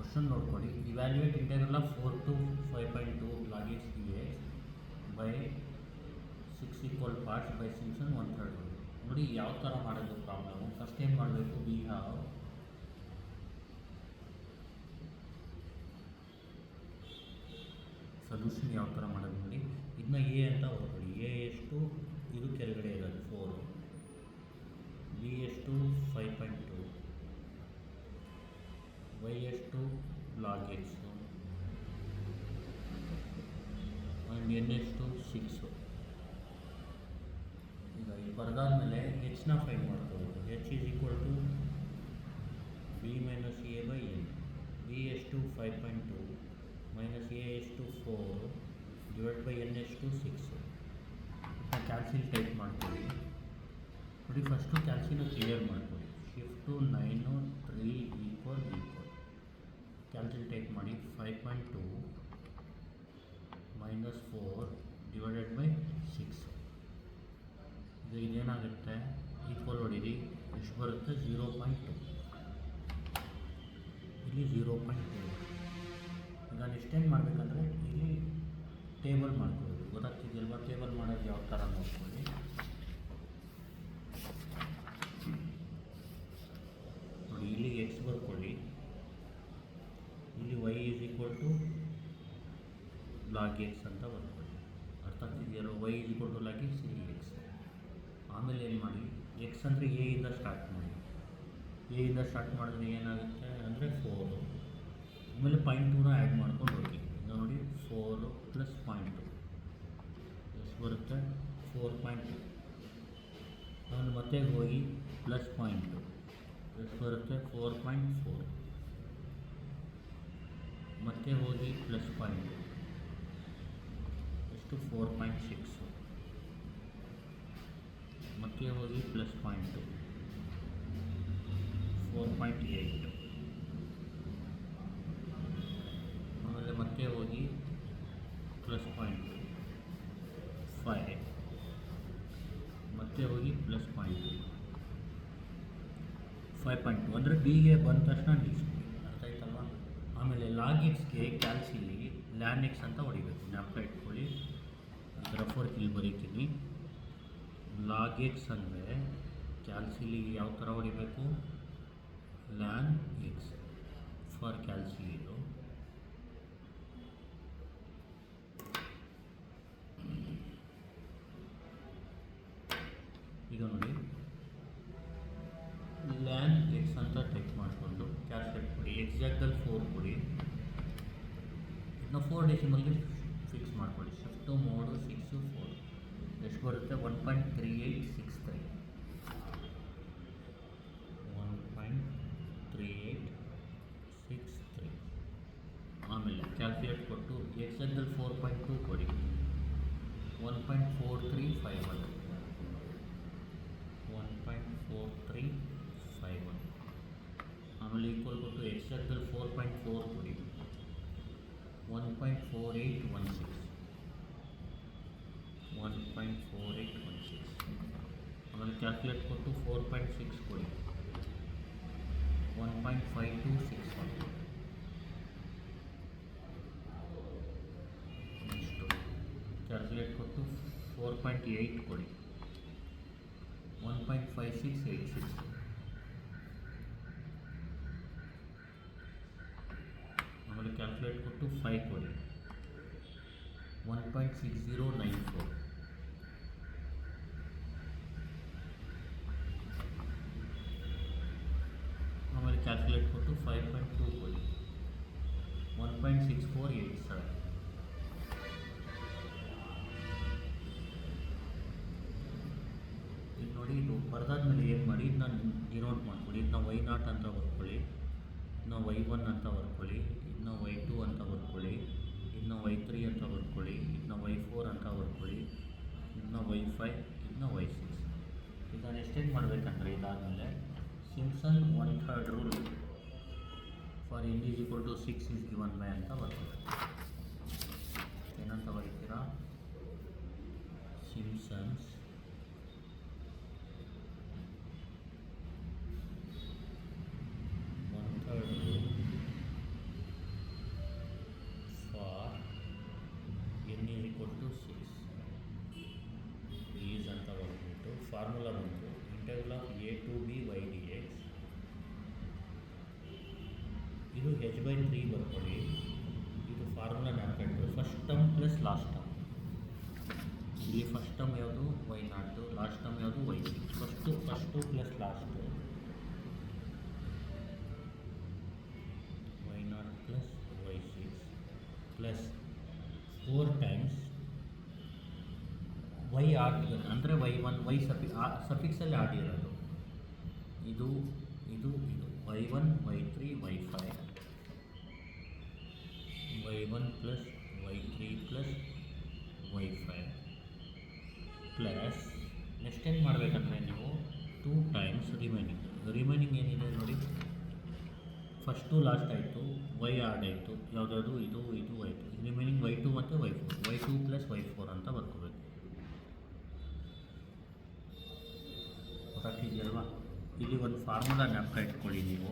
Question ನೋಡ್ಕೊಳ್ಳಿ. Evaluate integral of 4 to 5.2 log x dx by 6 equal parts by Simpson 1/3. ನೋಡಿ ಯಾವ ಥರ ಮಾಡೋದು ಪ್ರಾಬ್ಲಮು. ಫಸ್ಟ್ ಏನು ಮಾಡಬೇಕು, ವಿ ಹ್ಯಾವ್ ಸೊಲ್ಯೂಷನ್ ಯಾವ ಥರ ಮಾಡೋದು ನೋಡಿ. ಇದನ್ನ ಎ ಅಂತ ಓದ್ಕೊಳ್ಳಿ. ಎ ಎಷ್ಟು, ಇದು ಕೆಳಗಡೆ ಇರೋದು 4, ಬಿ ಎಷ್ಟು 5.2, ವೈ ಎಷ್ಟು ಲಾಗ್ ಎಕ್ಸು, ಆ್ಯಂಡ್ ಎನ್ ಎಷ್ಟು 6. ಈಗ ಇಲ್ಲಿ ಬರೆದಾದ್ಮೇಲೆ ಹೆಚ್ನ ಫೈಂಡ್ ಮಾಡ್ಕೋಬೇಕು. H is equal to B minus A by N. B ಎಷ್ಟು 5.2 ಮೈನಸ್ ಎ ಎಷ್ಟು 4 ಡಿವೈಡ್ ಬೈ ಎನ್ ಎಷ್ಟು 6. ಕ್ಯಾಲ್ಸಿಲ್ ಟೈಪ್ ಮಾಡ್ಕೊಳ್ಳಿ. ನೋಡಿ ಫಸ್ಟು ಕ್ಯಾಲ್ಸಿನ ಕ್ಲಿಯರ್ ಮಾಡ್ಕೊಳ್ಳಿ. ಶಿಫ್ಟು 9 3 ಈಕ್ವಲ್ ಕ್ಯಾಲ್ಸಿಲ್ ಟೈಪ್ ಮಾಡಿ. 5.2 ಮೈನಸ್ 4 ಡಿವೈಡೆಡ್ ಬೈ 6. ಈಗ ಇದೇನಾಗುತ್ತೆ, ಈಕ್ವಲ್ ಹೊಡೀರಿ, ಎಷ್ಟು ಬರುತ್ತೆ 0.2. ಇಲ್ಲಿ 0.2. ಈಗ ನೆಕ್ಸ್ಟೇನು ಮಾಡಬೇಕಂದ್ರೆ ಇಲ್ಲಿ ಟೇಬಲ್ ಮಾಡ್ಕೊಳ್ಳೋದು. ಗೊತ್ತಾಗ್ತಿದೆಯಲ್ವ ಟೇಬಲ್ ಮಾಡೋದು ಯಾವ ಥರ ನೋಡ್ಕೊಳ್ಳಿ. ನೋಡಿ ಇಲ್ಲಿ ಎಕ್ಸ್ ಬರ್ಕೊಳ್ಳಿ, ಇಲ್ಲಿ y is equal to log x ಅಂತ ಬರ್ಕೊಳ್ಳಿ. ಅರ್ಥ ಆಗ್ತಿದೆಯಲ್ಲ, y is equal to log x, ಇಲ್ಲಿ ಎಕ್ಸ್. ಆಮೇಲೆ ಏನು ಮಾಡಿ, ಎಕ್ಸ್ ಅಂದರೆ ಎ ಇಂದ ಸ್ಟಾರ್ಟ್ ಮಾಡಿ. ಎ ಇಂದ ಸ್ಟಾರ್ಟ್ ಮಾಡಿದ್ರೆ ಏನಾಗುತ್ತೆ ಅಂದರೆ 4. ಆಮೇಲೆ 0.2ನ ಆ್ಯಡ್ ಮಾಡ್ಕೊಂಡು ಹೋಗಿ. ಈಗ ನೋಡಿ 4 ಪ್ಲಸ್ 0.2 ಎಷ್ಟು ಬರುತ್ತೆ 4.2. ಆಮೇಲೆ ಮತ್ತೆ ಹೋಗಿ ಪ್ಲಸ್ 0.2 ಎಷ್ಟು ಬರುತ್ತೆ 4.4. ಮತ್ತೆ ಹೋಗಿ ಪ್ಲಸ್ 0.2 ಎಷ್ಟು 4.6. ಮತ್ತೆ ಹೋಗಿ ಪ್ಲಸ್ 0.2 4.8. ಆಮೇಲೆ ಮತ್ತೆ ಹೋಗಿ ಪ್ಲಸ್ 0.2 5. ಮತ್ತೆ ಹೋಗಿ ಪ್ಲಸ್ 0.2 5.2. ಅಂದರೆ ಡಿಗೆ ಬಂದ ತಕ್ಷಣ ನಿಲ್ಲಿಸ್ಬಿಡಿ. ಅರ್ಥ ಆಯ್ತಲ್ವ. ಆಮೇಲೆ ಲಾಗ್ ಎಕ್ಸ್ಗೆ ಕ್ಯಾಲ್ಸಿಲಿ ಲ್ಯಾನ್ ಎಕ್ಸ್ ಅಂತ ಹೊಡಿಬೇಕು. ಜ್ಞಾಪಕ ಇಟ್ಕೊಳ್ಳಿ. ರಫರ್ ಇಲ್ಲಿ ಬರೀತೀನಿ. ಲಾಗ್ ಎಕ್ಸ್ ಅಂದರೆ ಕ್ಯಾಲ್ಸಿಲಿ ಯಾವ ಥರ ಹೊಡಿಬೇಕು, ಲ್ಯಾನ್ ಎಕ್ಸ್ ಫಾರ್ ಕ್ಯಾಲ್ಸಿ. ಇದು ಈಗ ನೋಡಿ ಲ್ಯಾನ್ ಎಕ್ಸ್ ಅಂತ ಟೈಪ್ ಮಾಡಿಕೊಂಡು ಕ್ಯಾಲ್ಕುಲೇಟ್ ಕೊಡಿ. ಎಕ್ಸಾಕ್ಟಲ್ಲಿ 4 ಕೊಡಿ. ಇದನ್ನ 4 ಡೆಸಿಮಲ್ಗೆ ಫಿಕ್ಸ್ ಮಾಡ್ಕೊಳ್ಳಿ. ಶಿಫ್ಟು 3 6 4 ಎಷ್ಟು ಬರುತ್ತೆ 1.3863. 1.3863. ಆಮೇಲೆ ಕ್ಯಾಲ್ಕುಲೇಟ್ ಕೊಟ್ಟು ಎಕ್ಸಾಕ್ಟಲ್ಲಿ 4.2 ಕೊಡಿ. 1.4351. 1.4351. ಆಮೇಲೆ ಈಕ್ವಲ್ ಕೊಟ್ಟು ಎಕ್ಸಾಕ್ಟಲ್ಲಿ 4.4 ಕೊಡಿ. 1.4816. 1.4816. ಆಮೇಲೆ ಕ್ಯಾಲ್ಕುಲೇಟ್ ಕೊಟ್ಟು 4.6 ಕೊಡಿ. 1.5261. ನೆಕ್ಸ್ಟು ಕ್ಯಾಲ್ಕುಲೇಟ್ ಕೊಟ್ಟು 4.8 ಕೊಡಿ. 1.5686. ಆಮೇಲೆ ಕ್ಯಾಲ್ಕುಲೇಟ್ ಕೊಟ್ಟು 5 ಕೊಡಿ. 1.6094. ಆಮೇಲೆ ಕ್ಯಾಲ್ಕುಲೇಟ್ ಕೊಟ್ಟು 5.2 ಕೊಡಿ. 1.6487. ಈಗ ನೋಡಿ ಇದು ಬರೆದಾದ್ಮೇಲೆ ಏನು ಮಾಡಿ, ಇದನ್ನ ಡಿನೋಟ್ ಮಾಡ್ಕೊಳ್ಳಿ. ಇದನ್ನ y0 ಅಂತ ಬರ್ಕೊಳ್ಳಿ, ಇದನ್ನ y1 ಅಂತ ಬರ್ಕೊಳ್ಳಿ, ಇದನ್ನ y2 ಅಂತ ಬರ್ಕೊಳ್ಳಿ, ಇದನ್ನ y3 ಅಂತ ಬರ್ಕೊಳ್ಳಿ, ಇದನ್ನ y4 ಅಂತ ಬರ್ಕೊಳ್ಳಿ, ಇದನ್ನ y5, ಇದನ್ನ y6. ಇದನ್ನು ಎಕ್ಸ್ಟೆಂಡ್ ಮಾಡಬೇಕಂದ್ರೆ ಇದಾದಮೇಲೆ Simpson 1/3 rule for n is equal to 6 is given by ಅಂತ ಬರ್ತದೆ. ಏನಂತ ಬರೀತೀರಾ, ಸಿಂಪ್ಸನ್ಸ್ 1/3 ರೂಲ್ ಇದು h/3 ಬರ್ಕೊಳ್ಳಿ. ಇದು ಫಾರ್ಮುಲಾ ನೆನಪಿಟ್ಟು first term plus last term. ಇಲ್ಲಿ ಫಸ್ಟ್ ಟರ್ಮ್ ಯಾವುದು y0, ಲಾಸ್ಟ್ ಟರ್ಮ್ ಯಾವುದು y6. First plus last y0 plus y6 plus 4 times y odd ಅಂದರೆ y1 y ಸಫಿಕ್ಸಲ್ಲಿ ಆಡ್ ಇರೋದು. ಇದು y1 y3 y5 y1 plus y3 plus y5 plus next ಏನು ಮಾಡಬೇಕಂದ್ರೆ ನೀವು 2 times remaining ಏನಿದೆ ನೋಡಿ, ಫಸ್ಟು ಲಾಸ್ಟ್ ಆಯಿತು, y ಆಡ್ ಆಯಿತು, ಯಾವುದಾದ್ರು ಇದು ಆಯಿತು. ರಿಮೈನಿಂಗ್ y2 ಮತ್ತು y2 ಪ್ಲಸ್ y4 ಅಂತ ಬರ್ಕೋಬೇಕು. ಗೊತ್ತಾಗ್ತಿದೆಯಲ್ವಾ? ಇಲ್ಲಿ ಒಂದು ಫಾರ್ಮುಲಾ ಜ್ಞಾಪಕ ಇಟ್ಕೊಳ್ಳಿ ನೀವು.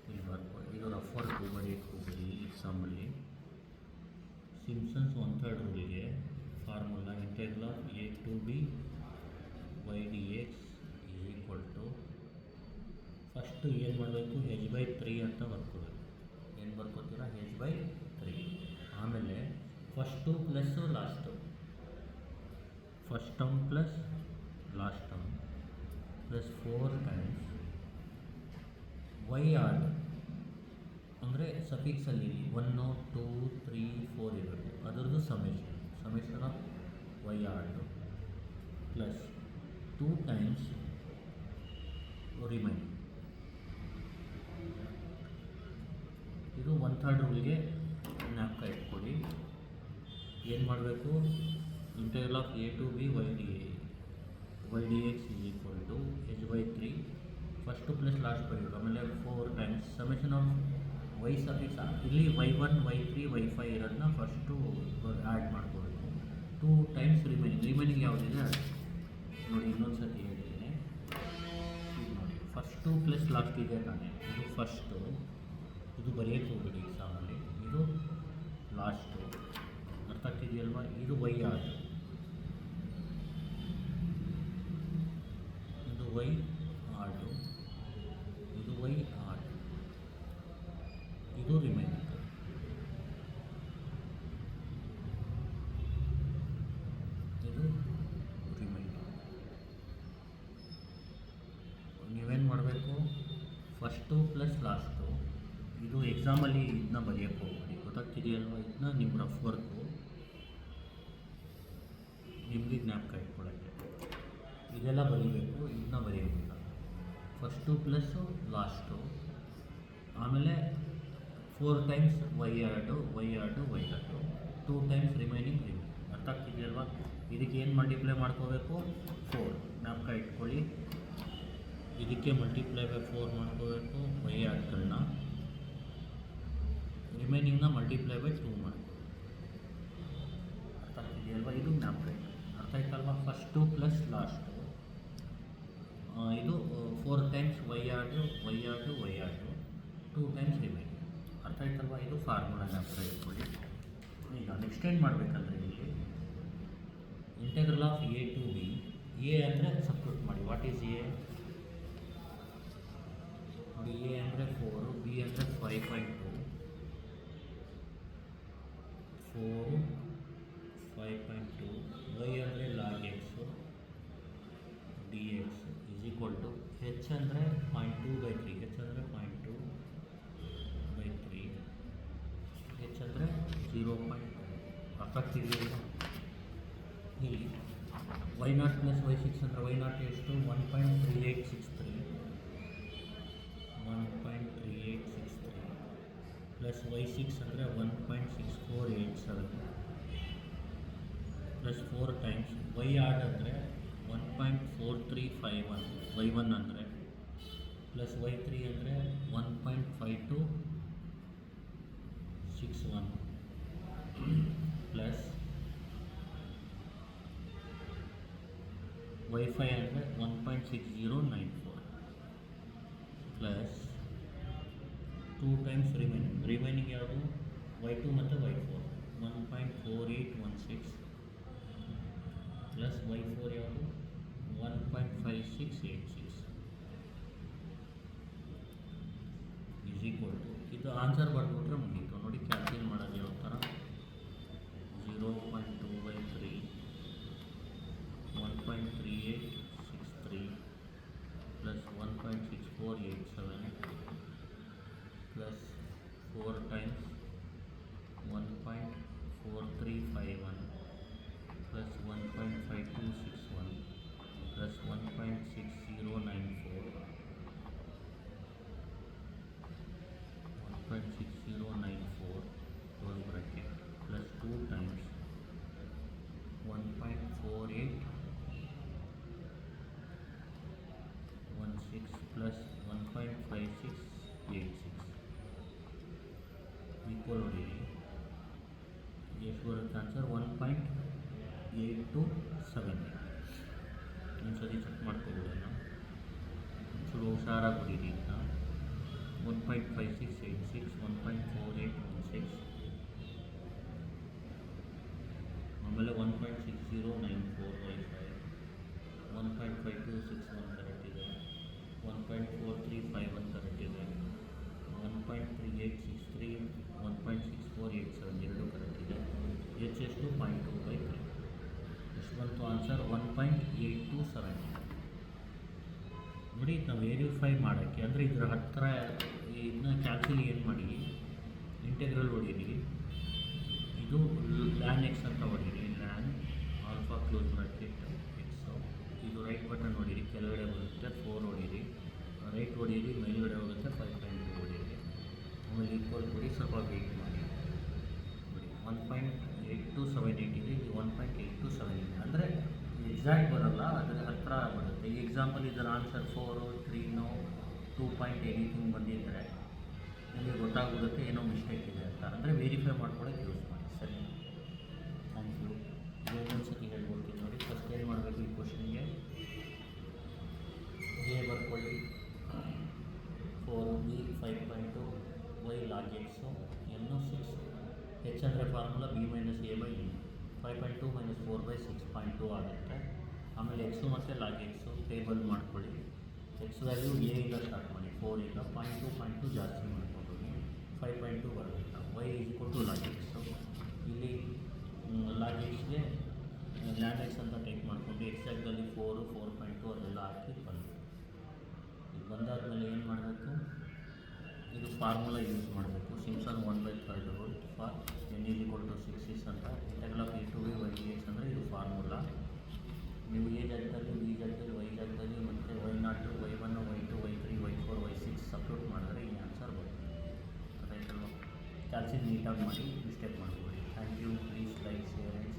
ಇಲ್ಲಿ ಬರ್ಕೊಳ್ಳಿ, ಇದು ರಫ್ ವರ್ಕ್ ಬರೆಯಕ್ಕೆ ಹೋಗ್ಬಿಡಿ. ಎಕ್ಸಾಂಬಲ್ಲಿ ಸಿಂಪ್ಸನ್ಸ್ 1/3 ರೂಲ್ಗೆ formula integral of a to b y dx is equal to first ಏನು ಮಾಡಬೇಕು, h/3 ಅಂತ ಬರ್ಕೋಬೇಕು. ಏನು ಬರ್ಕೋತೀರಾ, h/3. ಆಮೇಲೆ first plus last, first term plus last term plus 4 times y odd ಅಂದರೆ ಸಫಿಕ್ಸಲ್ಲಿ 1 2 3 4 ಇರೋದು, ಅದರದ್ದು summation of y odd plus 2 times remaining. ಇದು 1/3 ರೂಲ್ಗೆ ಜ್ಞಾಪಕ ಇಟ್ಕೊಳ್ಳಿ. ಏನು ಮಾಡಬೇಕು, integral of a to b y dx is equal to h/3 first plus last ಬರೆಯೋದು. ಆಮೇಲೆ 4 times summation of y suffix. ಇಲ್ಲಿ y1 y3 y5 ಇರೋದನ್ನ ಫಸ್ಟು ಆ್ಯಡ್ ಮಾಡ್ಕೋಬೇಕು. 2 ಟೈಮ್ಸ್ ರಿಮೈನಿಂಗ್ ಯಾವುದಿದೆ ನೋಡಿ, ಇನ್ನೊಂದು ಸತಿ ಹೇಳಿದ್ದೀನಿ. ಇದು ನೋಡಿ, ಫಸ್ಟು ಪ್ಲಸ್ ಲಾಸ್ಟ್ ಇದೆ ತಾನೇ, ಇದು ಫಸ್ಟು, ಇದು ಬರೆಯೋಕ್ಕೆ ಹೋಗ್ಬಿಡಿ ಎಕ್ಸಾಮಲ್ಲಿ. ಇದು ಲಾಸ್ಟು, ಅರ್ಥ ಆಗ್ತಿದೆಯಲ್ವಾ? ಇದು y ಆಡ್, ಇದು y ಆಡು, ಇದು y ಆಡ್, ಇದು ರಿಮೈನಿಂಗ್. ಇದು ರಿಮೈನಿಂಗ್. ನೀವೇನು ಮಾಡಬೇಕು, ಫಸ್ಟು ಪ್ಲಸ್ ಲಾಸ್ಟು, ಇದು ಎಕ್ಸಾಮಲ್ಲಿ ಇದನ್ನ ಬರೆಯೋಕ್ಕೆ ಹೋಗ್ಬೇಡಿ. ಗೊತ್ತಾಗ್ತಿದೆಯಲ್ವ? ಇದನ್ನ ನಿಮ್ಮ ರಫ್ ವರ್ಕು ನಿಮಗೆ ಜ್ಞಾಪಕ ಇಟ್ಕೊಳ್ಳೋಕ್ಕೆ. ಇದೆಲ್ಲ ಬರೀಬೇಕು, ಇದನ್ನ ಬರೆಯೋದಿಲ್ಲ. ಫಸ್ಟು ಪ್ಲಸ್ಸು ಲಾಸ್ಟು, ಆಮೇಲೆ 4 ಟೈಮ್ಸ್ y ಆಡು, 2 ಟೈಮ್ಸ್ ರಿಮೈನಿಂಗ್. ಅರ್ಥ ಆಗ್ತಿದೆಯಲ್ವಾ? ಇದಕ್ಕೆ ಏನು ಮಲ್ಟಿಪ್ಲೈ ಮಾಡ್ಕೋಬೇಕು, 4 ಜ್ಞಾಪಕ ಇಟ್ಕೊಳ್ಳಿ. ಇದಕ್ಕೆ ಮಲ್ಟಿಪ್ಲೈ ಬೈ 4 ಮಾಡ್ಕೋಬೇಕು y ಆಡ್ಗಳನ್ನ, ರಿಮೈನಿಂಗ್ನ ಮಲ್ಟಿಪ್ಲೈ ಬೈ 2 ಮಾಡ್ಕೋ. ಅರ್ಥ ಆಗ್ತಿದೆಯಲ್ವಾ? ಇದು ಜ್ಞಾಪಕ ಇಟ್ಟು ಅರ್ಥ ಆಯ್ತಲ್ವಾ? ಫಸ್ಟು ಪ್ಲಸ್ ಲಾಸ್ಟು, ಇದು 4 ಟೈಮ್ಸ್ y ಆಡು, 2 ಟೈಮ್ಸ್ ರಿಮೈನಿಂಗ್. ಅರ್ಥ ಆಯ್ತಲ್ವಾ? ಇದು ಫಾರ್ಮುಲಾ ಜ್ಞಾಪಕ ಇಟ್ಕೊಳ್ಳಿ. ಈಗ ನೆಕ್ಸ್ಟ್ ಏನು ಮಾಡಬೇಕಂದ್ರೆ, ಇಲ್ಲಿ integral of a to b, a ಅಂದರೆ ಸಬ್ಸ್ಟಿಟ್ಯೂಟ್ ಮಾಡಿ. ವಾಟ್ ಈಸ್ a ನೋಡಿ, a ಅಂದರೆ 4, b ಅಂದರೆ 5.2, 4 5.2, y ಅಂದರೆ log x dx is equal to h ಅಂದರೆ 0.2/3, h ಅಂದರೆ 0.2/3, h ಅಂದರೆ 0.2. ಅರ್ಥ ಆಗ್ತಿದೆಯಲ್ಲ? ಇಲ್ಲಿ y0 ಪ್ಲಸ್ y6 ಅಂದರೆ y0 ಎಷ್ಟು 1.3863 ಪ್ಲಸ್ y6 ಅಂದರೆ 1.6487 ಪ್ಲಸ್ 4 ಟೈಮ್ಸ್ y ಆಡ್ ಅಂದರೆ 1.4351 y1 ಅಂದರೆ ಪ್ಲಸ್ y3 ಅಂದರೆ 1.5261 ಪ್ಲಸ್ y5 ಅಂದರೆ 1.6094 ಪ್ಲಸ್ 2 ಟೈಮ್ಸ್ ರಿಮೈನಿಂಗ್ ಯಾವುದು y2 ಮತ್ತು y4 1.4816 ಪ್ಲಸ್ y4 ಯಾವುದು 1. ಆನ್ಸರ್ ಬರೆದ್ಬಿಟ್ರೆ ಮುಗೀತು. ನೋಡಿ ಕ್ಯಾಲ್ಕುಲೇಟ್ ಮಾಡೋದಿರೋ ಥರ 0.2/3 1.3863 plus 1.6487 plus 4 times 1.4351 plus 1.5261 plus 1.6094 close bracket plus 2 times 1.4816 plus 1.5686 equal ಹೊಡೀರಿ. ಎಷ್ಟು ಬರುತ್ತೆ ಆನ್ಸರ್? 1.827. ಒಂದ್ಸರಿ ಚೆಕ್ ಮಾಡ್ಕೊಬೋದಲ್ಲ, ಒಂಚೂರು ಹುಷಾರಾಗಿ ಹೊಡೀರಿ ಅಂತ. 1.5686 1.4816 ಆಮೇಲೆ 1.6094 1.5261 ಕರೆಕ್ಟ್ ಇದೆ, 1.4351 ಕರೆಕ್ಟ್ ಇದೆ, 1.3863 1.6487 ಎರಡು ಕರೆಕ್ಟ್ ಇದೆ. ಎಷ್ಟು 0.2/3 ಎಷ್ಟು ಬಂತು ಆನ್ಸರ್? 1.827. ನೋಡಿ, ನಾವು ವೆರಿಫೈ ಮಾಡೋಕ್ಕೆ ಅಂದರೆ ಇದರ ಹತ್ತಿರ ಇದನ್ನ ಕ್ಯಾಲ್ಕುಲೇಟ್ ಏನು ಮಾಡಿ ಇಂಟೆಗ್ರಲ್ ಹೊಡೀರಿ. ಇದು ಲ್ಯಾನ್ ಎಕ್ಸ್ ಅಂತ ಹೊಡೀರಿ, ln alpha close bracket x. ಇದು ರೈಟ್ ಬಟನ್ ಹೊಡೀರಿ, ಕೆಳಗಡೆ ಬರುತ್ತೆ 4 ಹೊಡೀರಿ, ರೈಟ್ ಹೊಡೀರಿ, ಮೇಲ್ಗಡೆ ಹೋಗುತ್ತೆ 5.2 ಹೊಡೀರಿ. ಆಮೇಲೆ ಈಕ್ವಲ್ ಕೊಡಿ, ಸ್ವಲ್ಪ ವೆಯ್ಟ್ ಮಾಡಿ. ನೋಡಿ 1.8278 ಇದೆ, ಇದು 1.827 ಇದೆ. ಅಂದರೆ ಎಕ್ಸಾಕ್ಟ್ ಬರೋಲ್ಲ, ಅದರ ಹತ್ತಿರ ಬರುತ್ತೆ. ಈ ಎಕ್ಸಾಂಪಲ್ ಇದರ ಆನ್ಸರ್ 4 3 2 ಎನಿಥಿಂಗ್ ಬಂದಿದ್ದರೆ ನಿಮಗೆ ಗೊತ್ತಾಗ್ಬಿಡುತ್ತೆ ಏನೋ ಮಿಸ್ಟೇಕ್ ಇದೆ ಅಂತ. ಅಂದರೆ ವೆರಿಫೈ ಮಾಡ್ಕೊಳ್ಳೋಕೆ ಯೂಸ್ ಮಾಡಿ. ಸರಿ, ಥ್ಯಾಂಕ್ ಯು. ಇನ್ನೊಂದು ಸತಿ ಹೇಳ್ಕೊಡ್ತೀನಿ ನೋಡಿ. ಫಸ್ಟ್ ಏನು ಮಾಡಬೇಕು, ಈ ಕ್ವಶನ್ಗೆ ಎ ಬರ್ಕೊಳ್ಳಿ 4b 5.2 y log x n 6. h ಅಂದರೆ ಫಾರ್ಮುಲಾ b - a/n 5.2 - 4/6.2 ಆಗುತ್ತೆ. ಆಮೇಲೆ ಎಕ್ಸು ಮತ್ತು ಲಾಗ್ ಎಕ್ಸು ಟೇಬಲ್ ಮಾಡ್ಕೊಳ್ಳಿ. ಎಕ್ಸ್ ವ್ಯಾಲ್ಯೂ ಎ ಇಂದ ಸ್ಟಾರ್ಟ್ ಮಾಡಿ, 4 ಈಗ 0.2 ಜಾಸ್ತಿ ಮಾಡಿಕೊಂಡು 5.2 ಬರುತ್ತೆ. y log x. ಇಲ್ಲಿ ಲಾಗ್ ಎಕ್ಸ್ಗೆ ಲ್ಯಾನ್ ಎಕ್ಸ್ ಅಂತ ಟೈಪ್ ಮಾಡಿಕೊಂಡು ಎಕ್ಸಾಕ್ಟಲ್ಲಿ 4 4.2 ಅದೆಲ್ಲ ಹಾಕಿ ಬಂದು ಇದು ಬಂದಾದಮೇಲೆ ಏನು ಮಾಡಬೇಕು, ಇದು ಫಾರ್ಮುಲಾ ಯೂಸ್ ಮಾಡಬೇಕು. ಸಿಂಪ್ಸನ್ 1/3 ರೂಲ್ ಫಾರ್ n = 6 ಅಂತ. Integral of a to b y dx ಅಂದರೆ ಇದು ಫಾರ್ಮುಲಾ. ನೀವು ಎ ಜಾಗದಲ್ಲಿ, ಬಿ ಜಾಗದಲ್ಲಿ, ವೈ ಜಾಗದಲ್ಲಿ ಮತ್ತು y0 y1 y2 y3 y4 y6 substitute ಮಾಡಿದ್ರೆ ಈ ಆನ್ಸರ್ ಬರುತ್ತೆ. ಅದಾಯ್ತಲ್ವ? ಕ್ಯಾಲ್ಕುಲೇಟ್ ನೀಟಾಗಿ ಮಾಡಿ, ಮಿಸ್ಟೇಕ್ ಮಾಡ್ಕೊಳ್ಳಿ. Thank you. Please like, share and